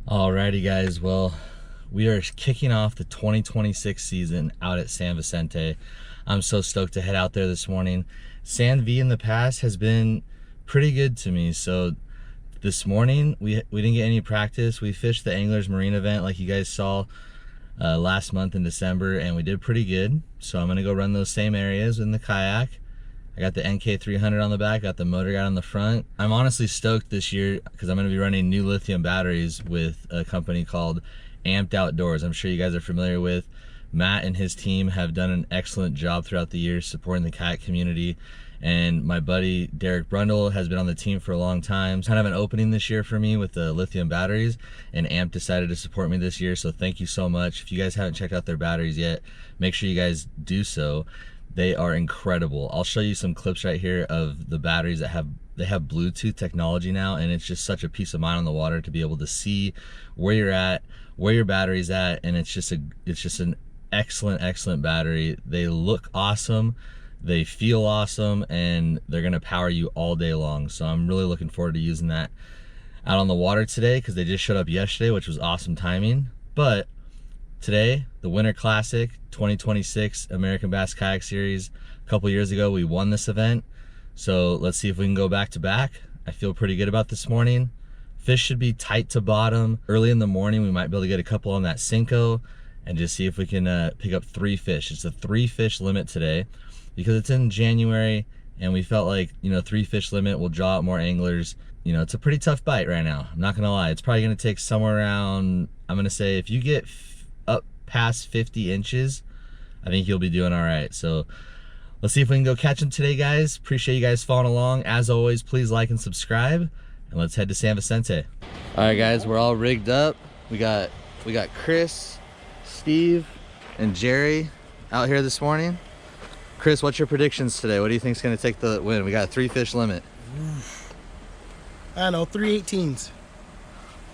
Alrighty guys, well, we are kicking off the 2026 season out at San Vicente. I'm so stoked to head out there this morning. San V in the past has been pretty good to me, so this morning we didn't get any practice. We fished the Anglers Marine event like you guys saw last month in December, and we did pretty good. So I'm gonna go run those same areas in the kayak. I got the NK300 on the back, got the motor guide on the front. I'm honestly stoked this year because I'm gonna be running new lithium batteries with a company called Amped Outdoors. I'm sure you guys are familiar with. Matt and his team have done an excellent job throughout the years supporting the kayak community. And my buddy Derek Brundle has been on the team for a long time. It's kind of an opening this year for me with the lithium batteries, and Amp decided to support me this year, so thank you so much. If you guys haven't checked out their batteries yet, make sure you guys do so. They are incredible. I'll show you some clips right here of the batteries that have Bluetooth technology now, and it's just such a peace of mind on the water to be able to see where you're at, where your battery's at, and it's just an excellent battery. They look awesome, they feel awesome, and they're gonna power you all day long. So I'm really looking forward to using that out on the water today because they just showed up yesterday, which was awesome timing. But today, the Winter Classic 2026 American Bass Kayak Series. A couple years ago, we won this event. So let's see if we can go back to back. I feel pretty good about this morning. Fish should be tight to bottom. Early in the morning, we might be able to get a couple on that Senko and just see if we can pick up 3 fish. It's a 3 fish limit today because it's in January, and we felt like, 3 fish limit will draw out more anglers. It's a pretty tough bite right now. I'm not gonna lie. It's probably gonna take somewhere around, I'm gonna say if you get up past 50 inches, I think you'll be doing all right. So let's see if we can go catch them today, guys. Appreciate you guys following along. As always, please like and subscribe, and let's head to San Vicente. All right, guys, we're all rigged up. We got Chris, Steve, and Jerry out here this morning. Chris, what's your predictions today? What do you think is going to take the win? We got a 3 fish limit. I don't know, 3/18s.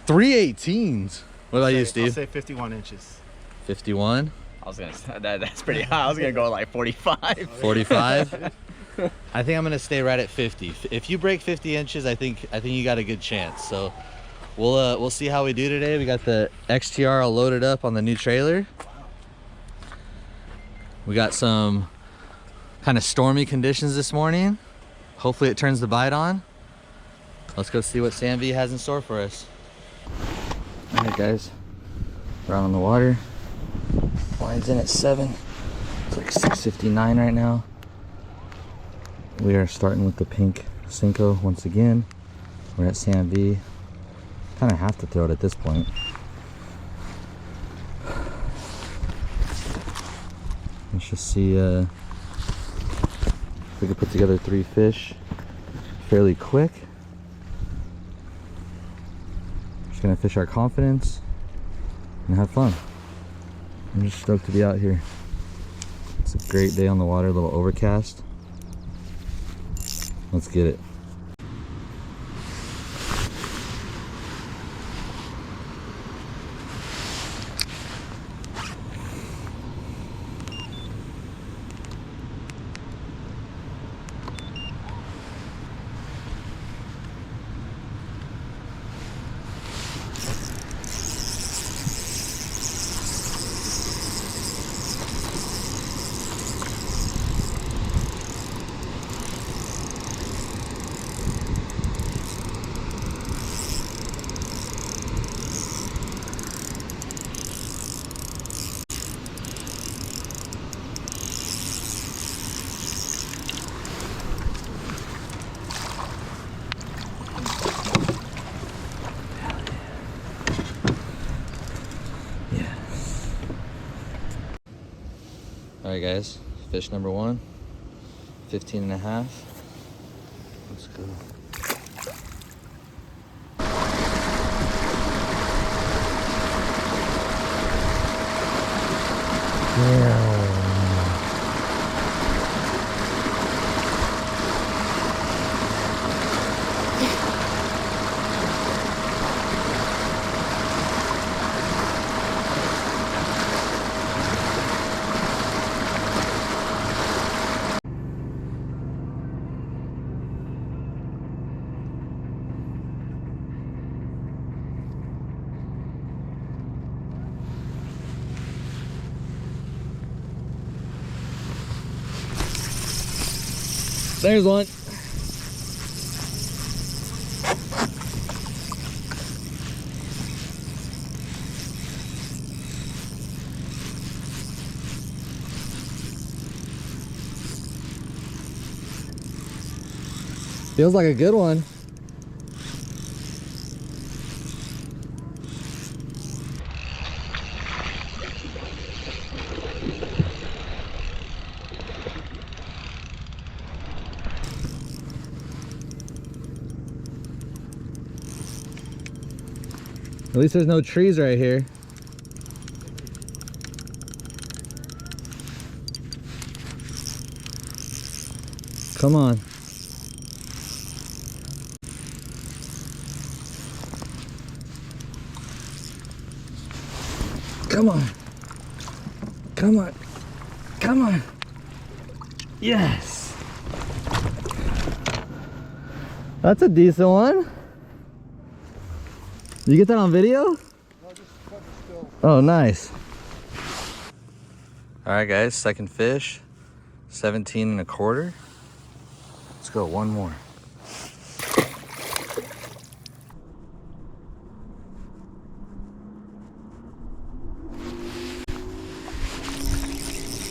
3/18s? What about you, Steve? I'll say 51 inches. 51? I was gonna say that's pretty high. I was gonna go like 45. 45? I think I'm gonna stay right at 50. If you break 50 inches, I think you got a good chance. So we'll see how we do today. We got the XTR all loaded up on the new trailer. We got some kind of stormy conditions this morning. Hopefully it turns the bite on. Let's go see what San V has in store for us. All right, guys, we're out on the water. Line's in at 7. It's like 6:59 right now. We are starting with the pink Senko once again. We're at San V. Kind of have to throw it at this point. Let's just see if we can put together 3 fish fairly quick. Just gonna fish our confidence and have fun. I'm just stoked to be out here. It's a great day on the water, a little overcast. Let's get it. All right, guys, fish number 1, 15.5. Let's go. Yeah. There's one. Feels like a good one. At least there's no trees right here. Come on. Come on. Come on. Come on. Yes. That's a decent one. You get that on video? Oh, nice. All right, guys, second fish, 17 and a quarter. Let's go, one more.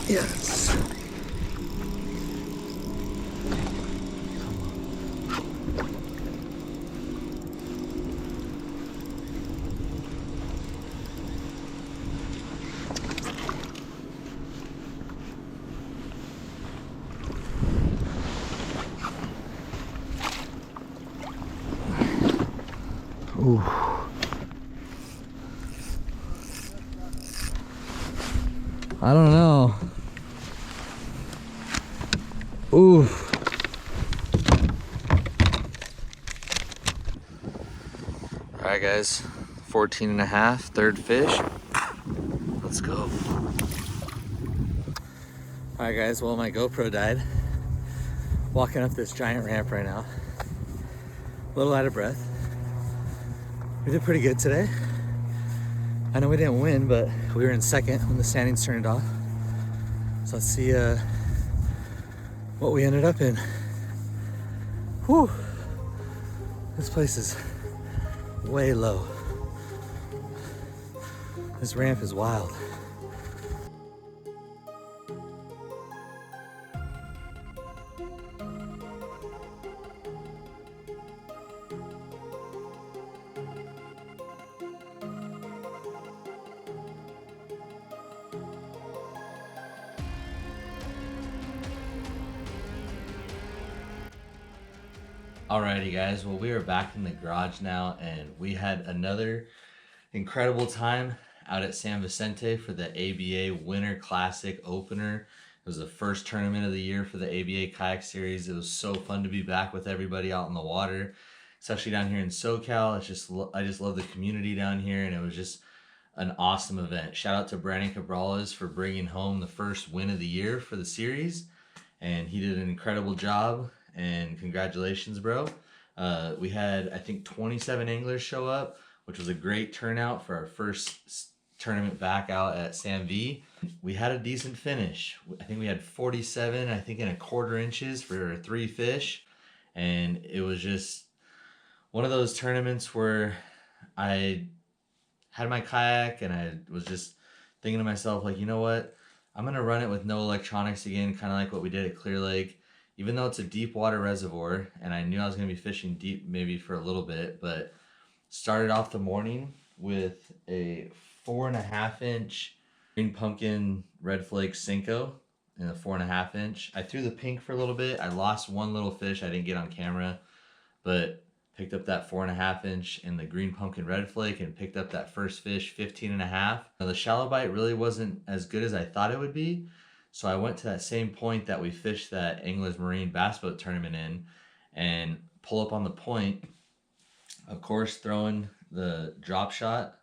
Yes. Ooh. I don't know. Ooh. All right, guys, 14 and a half, third fish. Let's go. All right, guys, well, my GoPro died. Walking up this giant ramp right now. A little out of breath. We did pretty good today. I know we didn't win, but we were in second when the standings turned off. So let's see what we ended up in. Whew. This place is way low. This ramp is wild. Alrighty, guys, well, we are back in the garage now, and we had another incredible time out at San Vicente for the ABA Winter Classic opener. It was the first tournament of the year for the ABA Kayak Series. It was so fun to be back with everybody out in the water, especially down here in SoCal. I just love the community down here, and it was just an awesome event. Shout out to Brandon Cabrales for bringing home the first win of the year for the series, and he did an incredible job. And congratulations, bro. We had, I think, 27 anglers show up, which was a great turnout for our first tournament back out at San V. We had a decent finish. I think we had 47, I think, and a quarter inches for 3 fish. And it was just one of those tournaments where I had my kayak and I was just thinking to myself, like, you know what? I'm going to run it with no electronics again, kind of like what we did at Clear Lake. Even though it's a deep water reservoir, and I knew I was going to be fishing deep maybe for a little bit, but started off the morning with a 4.5 inch green pumpkin red flake Senko in a 4.5 inch. I threw the pink for a little bit. I lost one little fish I didn't get on camera, but picked up that 4.5 inch in the green pumpkin red flake and picked up that first fish, 15.5. Now, the shallow bite really wasn't as good as I thought it would be. So I went to that same point that we fished that Anglers Marine Bass Boat Tournament in and pull up on the point, of course, throwing the drop shot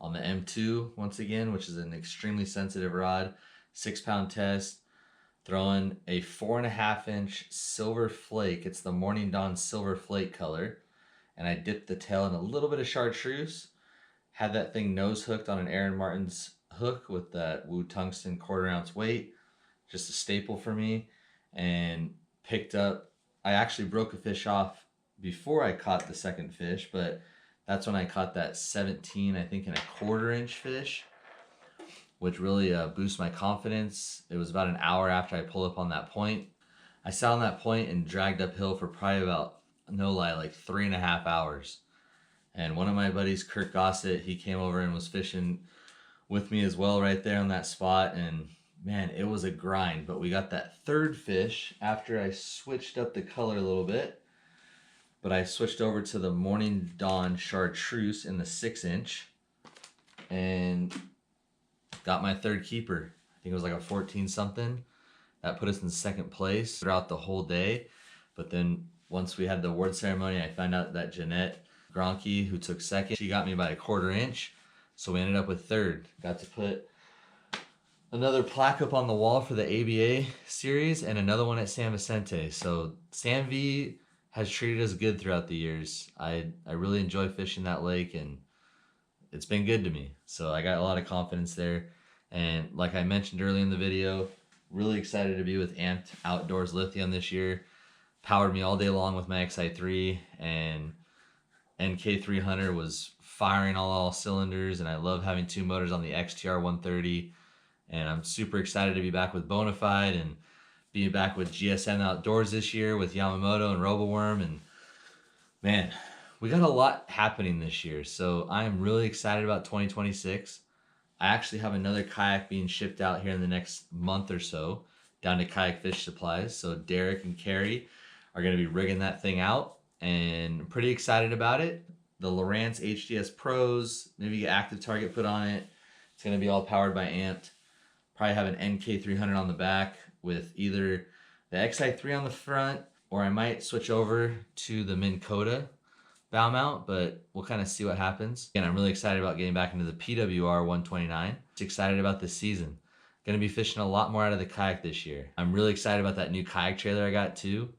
on the M2 once again, which is an extremely sensitive rod, 6-pound test, throwing a 4.5 inch silver flake. It's the Morning Dawn silver flake color. And I dipped the tail in a little bit of chartreuse, had that thing nose hooked on an Aaron Martin's hook with that Wu Tungsten 1/4 ounce weight. Just a staple for me, and picked up I actually broke a fish off before I caught the second fish, but that's when I caught that 17, I think, and a quarter inch fish, which really boosted my confidence. It was about an hour after I pulled up on that point. I sat on that point and dragged uphill for probably about, no lie, like 3.5 hours. And one of my buddies, Kirk Gossett, he came over and was fishing with me as well right there on that spot. And man, it was a grind. But we got that third fish after I switched up the color a little bit. But I switched over to the Morning Dawn Chartreuse in the 6-inch and got my third keeper. I think it was like a 14 something. That put us in second place throughout the whole day. But then once we had the award ceremony, I found out that Jeanette Gronke, who took second, she got me by a quarter inch. So we ended up with third. Got to put another plaque up on the wall for the ABA series and another one at San Vicente. So San V has treated us good throughout the years. I really enjoy fishing that lake, and it's been good to me. So I got a lot of confidence there. And like I mentioned earlier in the video, really excited to be with Amped Outdoors Lithium this year. Powered me all day long with my XI3, and NK300 was firing all cylinders, and I love having two motors on the XTR 130. And I'm super excited to be back with Bonafide and be back with GSM Outdoors this year with Yamamoto and Roboworm. And man, we got a lot happening this year. So I am really excited about 2026. I actually have another kayak being shipped out here in the next month or so down to Kayak Fish Supplies. So Derek and Carrie are going to be rigging that thing out, and I'm pretty excited about it. The Lowrance HDS Pros, maybe get Active Target put on it. It's going to be all powered by Amped. Probably have an NK300 on the back with either the XI3 on the front, or I might switch over to the Minn Kota bow mount, but we'll kind of see what happens. And I'm really excited about getting back into the PWR 129. Just excited about this season. Going to be fishing a lot more out of the kayak this year. I'm really excited about that new kayak trailer I got too.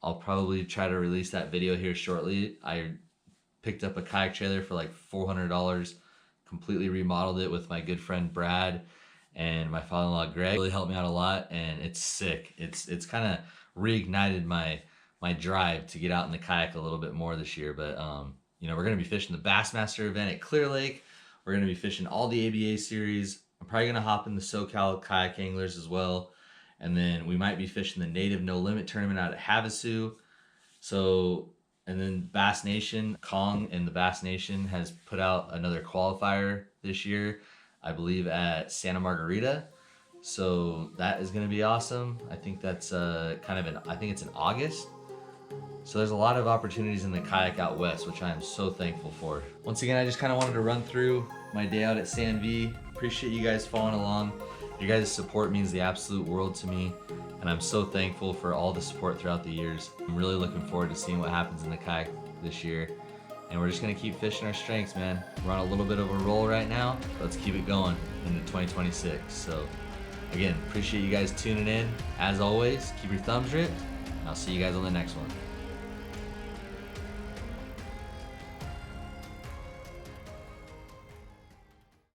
I'll probably try to release that video here shortly. I picked up a kayak trailer for like $400, completely remodeled it with my good friend Brad and my father-in-law Greg. It really helped me out a lot, and it's sick. It's kind of reignited my drive to get out in the kayak a little bit more this year. But you know, we're going to be fishing the Bassmaster event at Clear Lake. We're going to be fishing all the ABA series. I'm probably going to hop in the SoCal Kayak Anglers as well. And then we might be fishing the Native No Limit tournament out at Havasu. So, and then Bass Nation, Kong and the Bass Nation has put out another qualifier this year, I believe at Santa Margarita. So that is going to be awesome. I think that's I think it's in August. So there's a lot of opportunities in the kayak out west, which I am so thankful for. Once again, I just kind of wanted to run through my day out at San V. Appreciate you guys following along. Your guys' support means the absolute world to me, and I'm so thankful for all the support throughout the years. I'm really looking forward to seeing what happens in the kayak this year, and we're just gonna keep fishing our strengths, man. We're on a little bit of a roll right now. Let's keep it going into 2026. So again, appreciate you guys tuning in. As always, keep your thumbs ripped, and I'll see you guys on the next one.